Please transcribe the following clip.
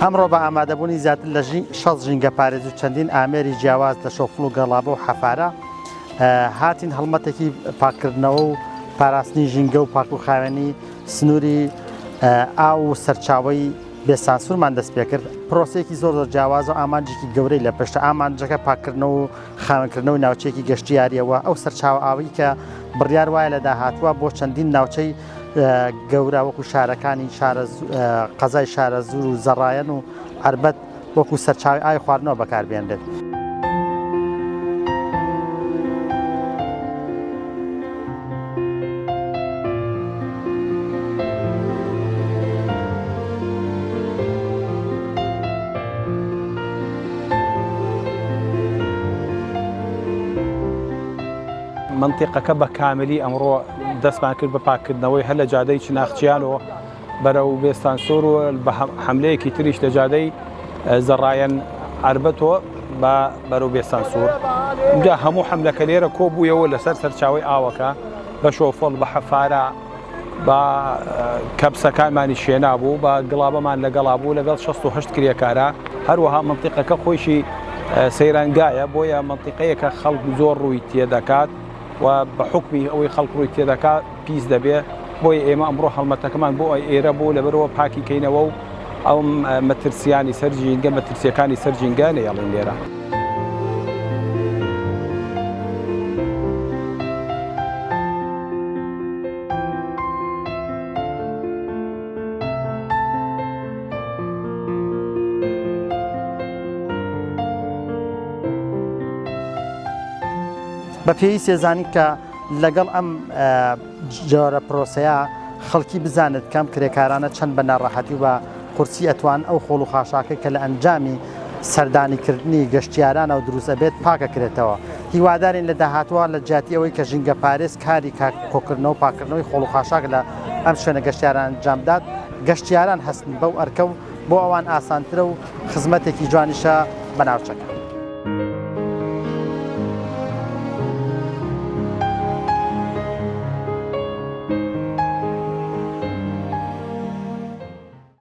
ئەمڕۆ بە ئامادەبوونی زیاتر لە 6 ژینگە پارێز و چەندین ئامێری جیاواز لە شۆفڵ و گەڵابە و حەفارە هاتین هەڵمەتێکی پاکردنەوە و پاراستنی ژینگە و پاک و خاوێنی سنووری ئاو و سەرچاوی بێسانسوورمان دەست پێ کرد. پرۆسەیەکی زۆر جیاواز و ئامانجێکی گەورەی لە پشت ئامانجەکە پاکردنەوە و خاوێنکردنەوەی ناوچەیەکی گەشتیاریەوە ئەو سەرچاو ئاوی کە بڕیار وایە لە داهاتووە بۆ چەندین ناوچەی گەورە وەکو شارەکانی قەزای شارە زوور و زەڕایەن و عەربەت وەکو سەرچاوی ئاوی خواردنەوە بەکاربێنرێت. منطقەکە بە کاملی ئەمڕۆ دەستمان کرد بە پاکردنەوەی هەر لە جادەی چناخچیانەوە بەرەو بێستانسۆر و بە حملەیەکی تریش لە جادەی زەڕایەن عەربەتەوە بەرەو بێستانسۆر. اینجا هەموو حملەکە لێرە کۆبوویەوە لەسەر سەرچاوی ئاوەکە بە شۆفڵ بە حەفارە بە کەپسەکانمانی شێنابوو بە گڵابەمان لەگەڵابوو لەگەڵ 68 کرێکارە. هەروەها منطقەکە خۆشی سەیرانگایە بۆیە منطقەیەکە خەڵک زۆر ڕووی تێدەکات و بە حکمی ئەوەی خەڵک ڕووی تێدەکات پیس دەبێ. بۆیە ئێمە ئەمڕۆ هەڵمەتەکەمان بۆ ئێرە بوو لەبەرەوە پاکیکەینەوە و ئەو مەترسیانی سەرجینگە مەترسیەکانی سەرجینگە نەیەڵین لێرە. بە پێویست سێزانی کە لەگەڵ ئەم جۆرە پرۆسەیە خەڵکی بزانێت کەم کرێکارانە چەند بە ناڕەحەتی و قورسی ئەتوان ئەو خۆڵ و خاشاکە کە لە ئەنجامی سەردانیکردنی گەشتیارانە و دروستە بێت پاکەکرێتەوە. هیوادارین لە داهاتوە لە جیاتی ئەوەی کە ژینگە پارێز کاری کۆکردنەوە و پاکردنەوەی خۆڵ و خاشاک لە ئەم شوێنە گەشتیاران ئەنجامدات. گەشتیاران هەستن بەو ئەرکە و بۆ ئەوان ئاسانترە و خزمەتێکی جوانیشە بەناوچەکە.